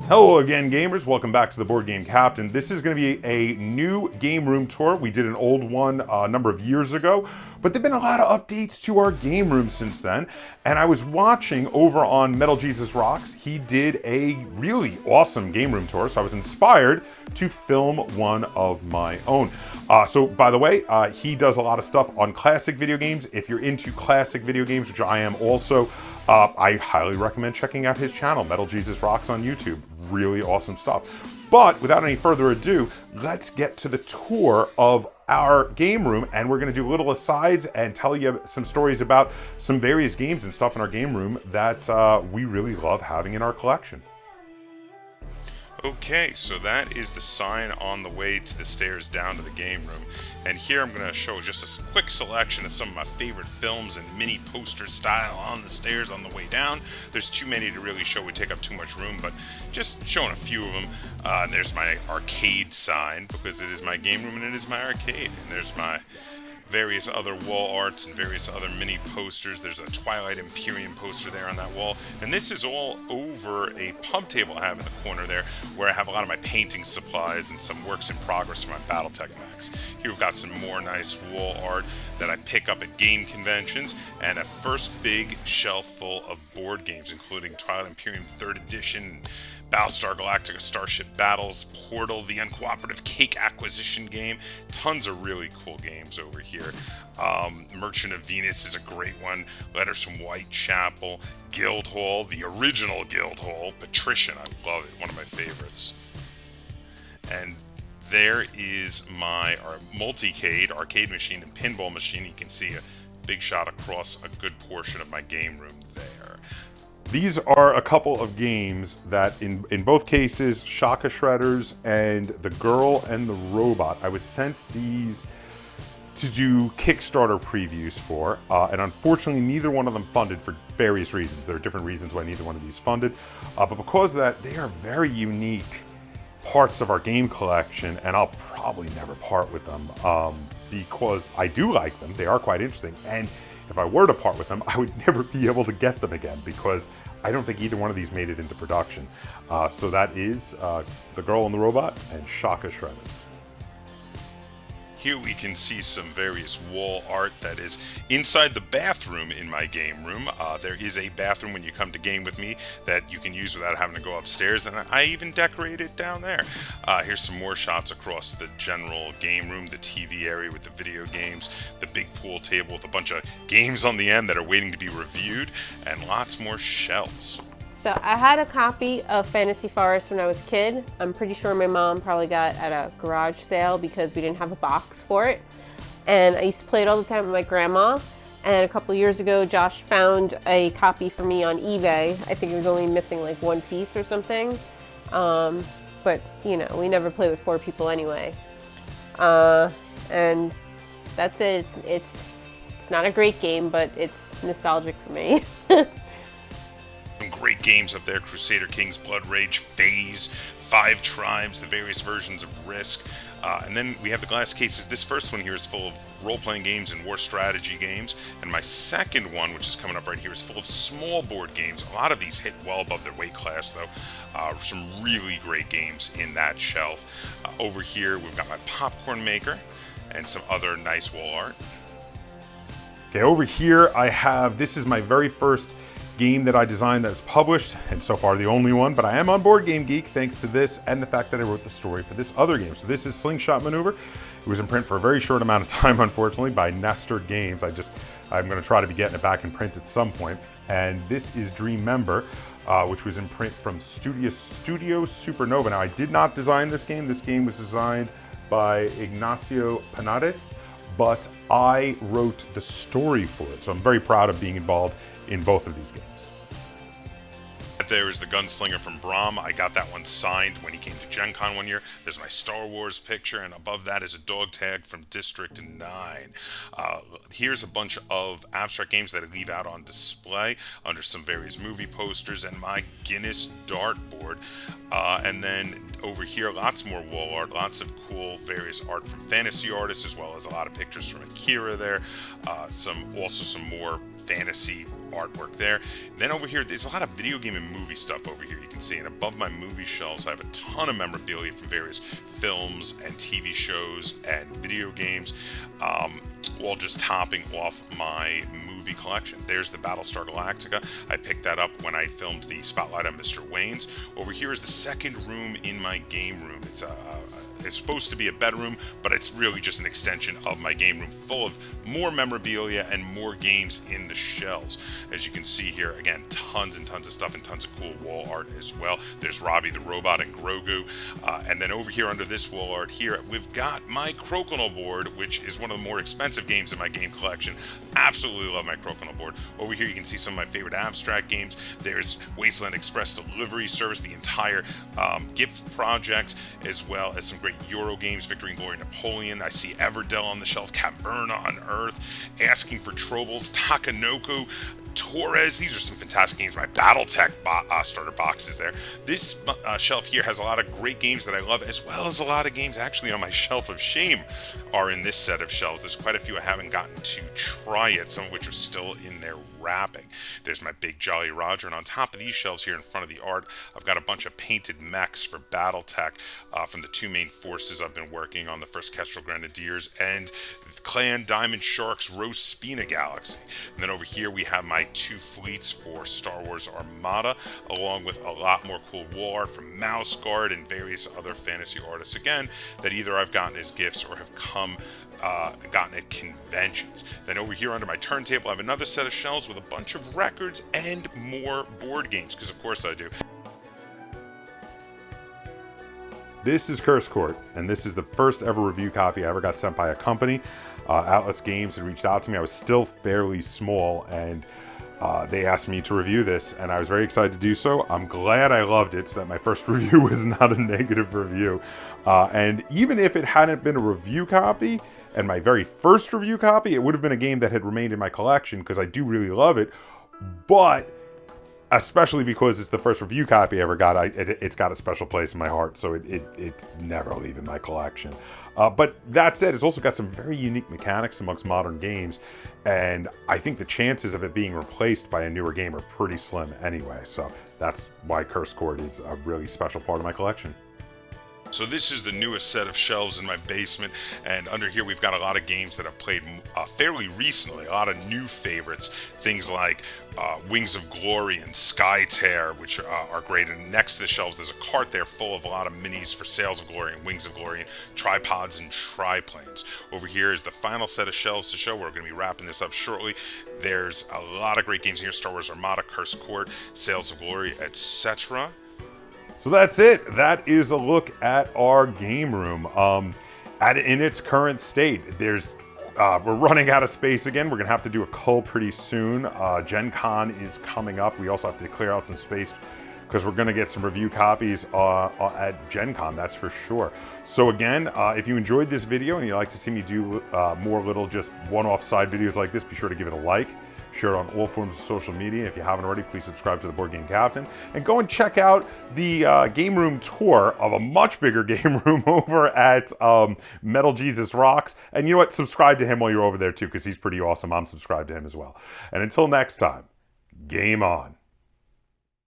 Hello again, gamers. Welcome back to the Board Game Captain. This is going to be a new game room tour. We did an old one a number of years ago, but there've been a lot of updates to our game room since then. And I was watching over on Metal Jesus Rocks. He did a really awesome game room tour, so I was inspired to film one of my own. So, by the way, he does a lot of stuff on classic video games. If you're into classic video games, which I am also, I highly recommend checking out his channel, Metal Jesus Rocks on YouTube. Really awesome stuff. But without any further ado, let's get to the tour of our game room, and we're going to do little asides and tell you some stories about some various games and stuff in our game room that we really love having in our collection. Okay, so that is the sign on the way to the stairs down to the game room. And here I'm going to show just a quick selection of some of my favorite films and mini poster style on the stairs on the way down. There's too many to really show, would take up too much room, but just showing a few of them. There's my arcade sign, because it is my game room and it is my arcade. And there's my various other wall arts and various other mini posters. There's a Twilight Imperium poster there on that wall. And this is all over a pub table I have in the corner there, where I have a lot of my painting supplies and some works in progress for my Battletech Max. Here we've got some more nice wall art that I pick up at game conventions, and a first big shelf full of board games, including Twilight Imperium 3rd Edition, Battlestar Galactica Starship Battles, Portal, the Uncooperative Cake Acquisition game. Tons of really cool games over here. Merchant of Venus is a great one. Letters from Whitechapel, Guildhall, the original Guildhall, Patrician, I love it, one of my favorites. And there is my multicade arcade machine and pinball machine. You can see a big shot across a good portion of my game room there. These are a couple of games that, in both cases, Shaka Shredders and The Girl and the Robot, I was sent these to do Kickstarter previews for, and unfortunately neither one of them funded for various reasons. There are different reasons why neither one of these funded, but because of that, they are very unique parts of our game collection, and I'll probably never part with them because I do like them. They are quite interesting, and if I were to part with them, I would never be able to get them again because I don't think either one of these made it into production. So that is The Girl and the Robot and Shaka Shredders. Here we can see some various wall art that is inside the bathroom in my game room. There is a bathroom when you come to game with me that you can use without having to go upstairs, and I even decorated it down there. Here's some more shots across the general game room, the TV area with the video games, the big pool table with a bunch of games on the end that are waiting to be reviewed, and lots more shelves. So I had a copy of Fantasy Forest when I was a kid. I'm pretty sure my mom probably got at a garage sale because we didn't have a box for it. And I used to play it all the time with my grandma. And a couple years ago, Josh found a copy for me on eBay. I think it was only missing like one piece or something. But you know, we never play with 4 people anyway. And that's it. It's not a great game, but it's nostalgic for me. Some great games up there: Crusader Kings, Blood Rage, Phase, 5 Tribes, the various versions of Risk. And then we have the glass cases. This first one here is full of role-playing games and war strategy games. And my second one, which is coming up right here, is full of small board games. A lot of these hit well above their weight class, though. Some really great games in that shelf. Over here, we've got my popcorn maker and some other nice wall art. Okay, over here I have, this is my very first game that I designed that's published, and so far the only one, but I am on Board Game Geek thanks to this and the fact that I wrote the story for this other game. So this is Slingshot Maneuver. It was in print for a very short amount of time, unfortunately, by Nestor Games. I'm going to try to be getting it back in print at some point. And this is Dream Member, which was in print from Studio Supernova. Now, I did not design this game. This game was designed by Ignacio Panades, but I wrote the story for it. So I'm very proud of being involved in both of these games. There is the Gunslinger from Brahm. I got that one signed when he came to Gen Con one year. There's my Star Wars picture, and above that is a dog tag from District 9. Here's a bunch of abstract games that I leave out on display under some various movie posters and my Guinness dartboard. And then over here, lots more wall art, lots of cool various art from fantasy artists, as well as a lot of pictures from Akira there. Also some more fantasy artwork there. Then over here, there's a lot of video game and movie stuff over here you can see. And above my movie shelves, I have a ton of memorabilia from various films and TV shows and video games, all just topping off my movie collection. There's the Battlestar Galactica. I picked that up when I filmed the Spotlight on Mr. Wayne's. Over here is the second room in my game room. It's supposed to be a bedroom, but it's really just an extension of my game room, full of more memorabilia and more games in the shelves. As you can see here, again, tons and tons of stuff and tons of cool wall art as well. There's Robbie the Robot and Grogu. And then over here under this wall art here, we've got my Crokinole board, which is one of the more expensive games in my game collection. Absolutely love my Crokinole board. Over here you can see some of my favorite abstract games. There's Wasteland Express Delivery Service, the entire gift project, as well as some great Euro games, Victory and Glory Napoleon. I see Everdell on the shelf, Caverna on Earth, Asking for Troubles, Takanoko, Torres. These are some fantastic games. My Battletech starter boxes there. This shelf here has a lot of great games that I love, as well as a lot of games actually on my shelf of shame are in this set of shelves. There's quite a few I haven't gotten to try yet, some of which are still in their wrapping. There's my big Jolly Roger, and on top of these shelves here in front of the art, I've got a bunch of painted mechs for Battletech from the two main forces I've been working on, the 1st Kestrel Grenadiers and Clan Diamond Sharks Roast Spina Galaxy. And then over here we have my 2 fleets for Star Wars Armada, along with a lot more cool wall art from Mouse Guard and various other fantasy artists, again, that either I've gotten as gifts or have gotten at conventions. Then over here under my turntable I have another set of shelves with a bunch of records and more board games, because of course I do. This is Curse Court, and this is the first ever review copy I ever got sent by a company. Atlas Games had reached out to me. I was still fairly small, and they asked me to review this, and I was very excited to do so. I'm glad I loved it, so that my first review was not a negative review. And even if it hadn't been a review copy, and my very first review copy, it would have been a game that had remained in my collection, because I do really love it. But especially because it's the first review copy I ever got, it's got a special place in my heart, so it's never leaving my collection. But that said, it's also got some very unique mechanics amongst modern games, and I think the chances of it being replaced by a newer game are pretty slim anyway, so that's why Curse Court is a really special part of my collection. So this is the newest set of shelves in my basement, and under here we've got a lot of games that I've played fairly recently, a lot of new favorites, things like Wings of Glory and Skytear, which are great. And next to the shelves there's a cart there full of a lot of minis for Sails of Glory and Wings of Glory and tripods and triplanes. Over here is the final set of shelves to show. We're going to be wrapping this up shortly. There's a lot of great games here: Star Wars Armada, Curse Court, Sails of Glory, etc. So that's it. That is a look at our game room. In its current state, we're running out of space again. We're gonna have to do a cull pretty soon. Gen Con is coming up. We also have to clear out some space because we're gonna get some review copies at Gen Con, that's for sure. So again, if you enjoyed this video and you'd like to see me do more little just one-off side videos like this, be sure to give it a like. Share it on all forms of social media. If you haven't already, please subscribe to the Board Game Captain. And go and check out the game room tour of a much bigger game room over at Metal Jesus Rocks. And you know what? Subscribe to him while you're over there too, because he's pretty awesome. I'm subscribed to him as well. And until next time, game on.